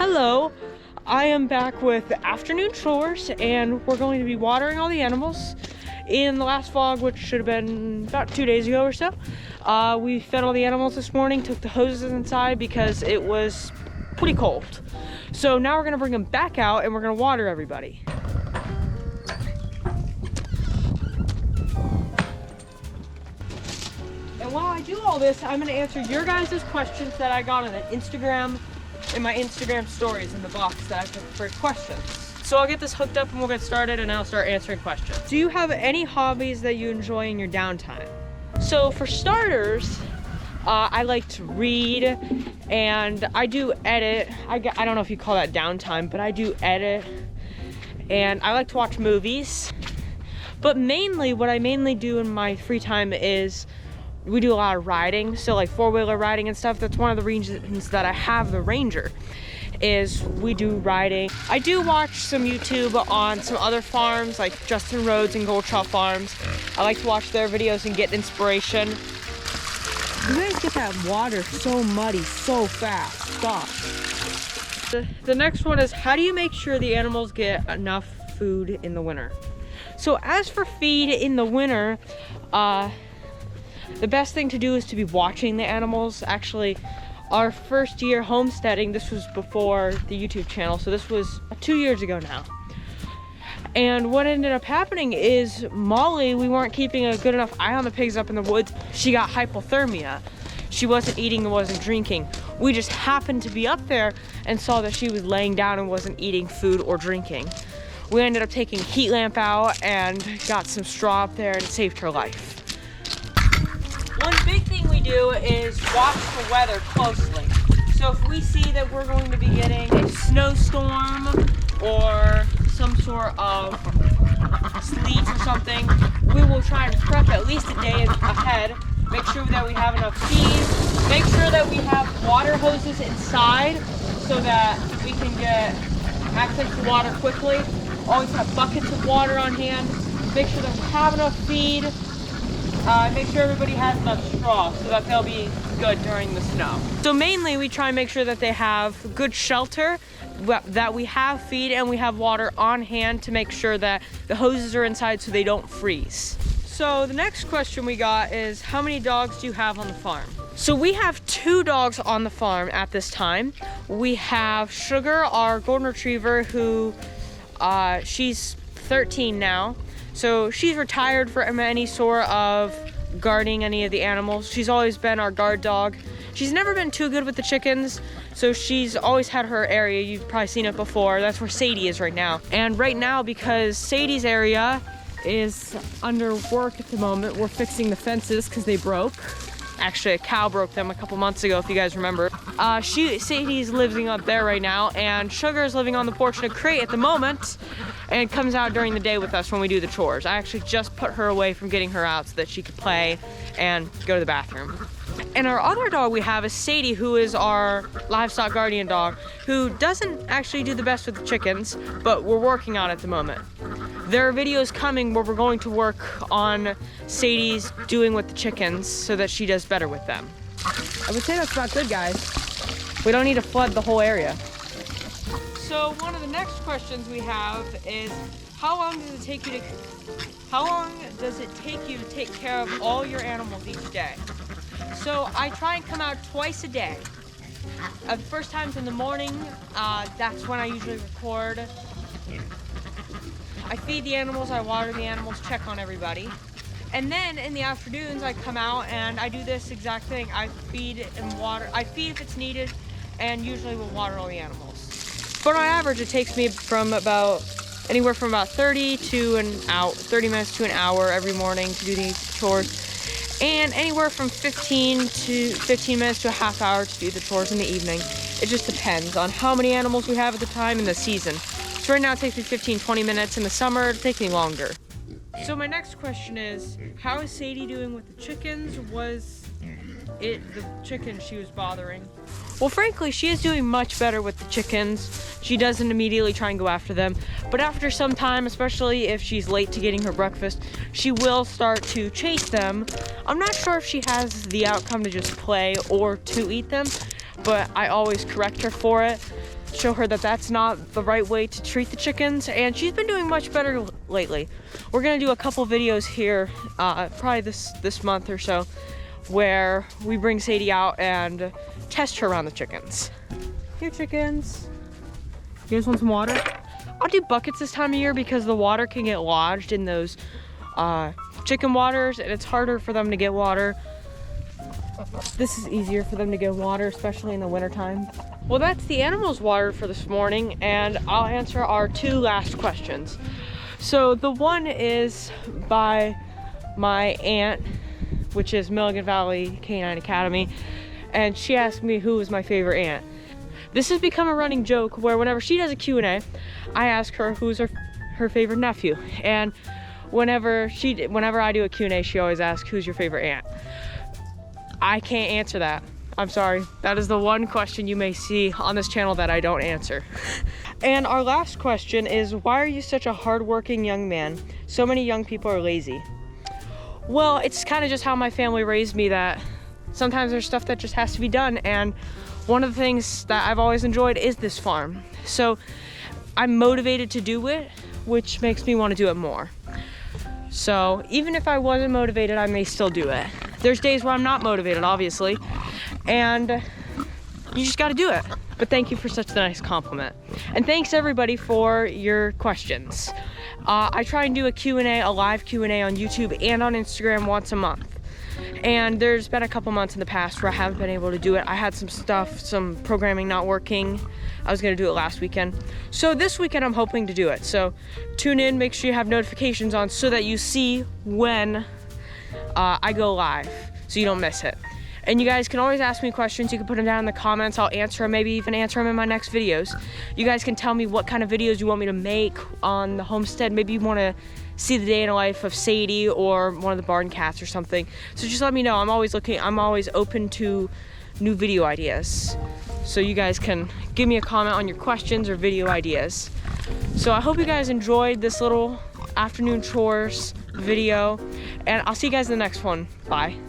Hello, I am back with the afternoon chores and we're going to be watering all the animals. In the last vlog, which should have been about 2 days ago or so, we fed all the animals this morning, took the hoses inside because it was pretty cold. So now we're gonna bring them back out and we're gonna water everybody. And while I do all this, I'm gonna answer your guys' questions that I got on Instagram, in my Instagram stories in the box that I put for questions. So I'll get this hooked up and we'll get started and I'll start answering questions. Do you have any hobbies that you enjoy in your downtime? So for starters, I like to read and I do edit. I don't know if you call that downtime, but I do edit. And I like to watch movies. But mainly, what I mainly do in my free time is we do a lot of riding, so like four-wheeler riding and stuff. That's one of the reasons that I have the Ranger, is we do riding. I do watch some YouTube on some other farms like Justin Rhodes and Goldshot Farms. I like to watch their videos and get inspiration. You guys get that water so muddy so fast. Stop. The next one is, how do you make sure the animals get enough food in the winter? So as for feed in the winter, the best thing to do is to be watching the animals. Actually, our first year homesteading, this was before the YouTube channel, so this was 2 years ago now. And what ended up happening is Molly, we weren't keeping a good enough eye on the pigs up in the woods. She got hypothermia. She wasn't eating and wasn't drinking. We just happened to be up there and saw that she was laying down and wasn't eating food or drinking. We ended up taking a heat lamp out and got some straw up there and it saved her life. One big thing we do is watch the weather closely. So if we see that we're going to be getting a snowstorm or some sort of sleet or something, we will try and prep at least a day ahead. Make sure that we have enough feed. Make sure that we have water hoses inside so that we can get access to water quickly. Always have buckets of water on hand. Make sure that we have enough feed. Make sure everybody has enough straw so that they'll be good during the snow. So mainly we try and make sure that they have good shelter, that we have feed and we have water on hand to make sure that the hoses are inside so they don't freeze. So the next question we got is, how many dogs do you have on the farm? So we have 2 dogs on the farm at this time. We have Sugar, our golden retriever, who she's 13 now. So she's retired from any sort of guarding any of the animals. She's always been our guard dog. She's never been too good with the chickens, so she's always had her area. You've probably seen it before. That's where Sadie is right now. And right now, because Sadie's area is under work at the moment, we're fixing the fences because they broke. Actually, a cow broke them a couple months ago, if you guys remember. Sadie's living up there right now, and Sugar's living on the porch in a crate at the moment, and comes out during the day with us when we do the chores. I actually just put her away from getting her out so that she could play and go to the bathroom. And our other dog we have is Sadie, who is our livestock guardian dog, who doesn't actually do the best with the chickens, but we're working on it at the moment. There are videos coming where we're going to work on Sadie's doing with the chickens so that she does better with them. I would say that's about good, guys. We don't need to flood the whole area. So one of the next questions we have is, how long does it take you to take care of all your animals each day? So I try and come out twice a day. The first time's in the morning. That's when I usually record. I feed the animals, I water the animals, check on everybody. And then in the afternoons, I come out and I do this exact thing. I feed and water. I feed if it's needed, and usually we'll water all the animals. But on average, it takes me anywhere from about 30 minutes to an hour every morning to do these chores. And anywhere from 15 minutes to a half hour to do the chores in the evening. It just depends on how many animals we have at the time and the season. So right now it takes me 15-20 minutes. In the summer, it takes me longer. So my next question is, how is Sadie doing with the chickens? Was it the chickens she was bothering? Well, frankly, she is doing much better with the chickens. She doesn't immediately try and go after them. But after some time, especially if she's late to getting her breakfast, she will start to chase them. I'm not sure if she has the outcome to just play or to eat them, but I always correct her for it. show her that that's not the right way to treat the chickens, and she's been doing much better lately. We're gonna do a couple videos here, probably this month or so, where we bring Sadie out and test her around the chickens. Here, chickens. You guys want some water? I'll do buckets this time of year because the water can get lodged in those chicken waters, and it's harder for them to get water. This is easier for them to get water, especially in the wintertime. Well, that's the animals water for this morning, and I'll answer our 2 last questions. So the one is by my aunt, which is Milligan Valley Canine Academy, and she asked me who was my favorite aunt. This has become a running joke where whenever she does a Q&A, I ask her who's her favorite nephew, and whenever I do a Q&A, she always asks who's your favorite aunt. I can't answer that. I'm sorry. That is the one question you may see on this channel that I don't answer. And our last question is, why are you such a hardworking young man? So many young people are lazy. Well, it's kind of just how my family raised me, that sometimes there's stuff that just has to be done, and one of the things that I've always enjoyed is this farm. So I'm motivated to do it, which makes me want to do it more. So even if I wasn't motivated, I may still do it. There's days where I'm not motivated, obviously, and you just got to do it. But thank you for such a nice compliment. And thanks everybody for your questions. I try and do a live Q&A on YouTube and on Instagram once a month. And there's been a couple months in the past where I haven't been able to do it. I had some programming not working. I was gonna do it last weekend. So this weekend I'm hoping to do it. So tune in, make sure you have notifications on so that you see when I go live, so you don't miss it. And you guys can always ask me questions. You can put them down in the comments. I'll answer them, maybe even answer them in my next videos. You guys can tell me what kind of videos you want me to make on the homestead. Maybe you want to see the day in the life of Sadie or one of the barn cats or something. So just let me know. I'm always open to new video ideas. So you guys can give me a comment on your questions or video ideas. So I hope you guys enjoyed this little afternoon chores video, and I'll see you guys in the next one. Bye.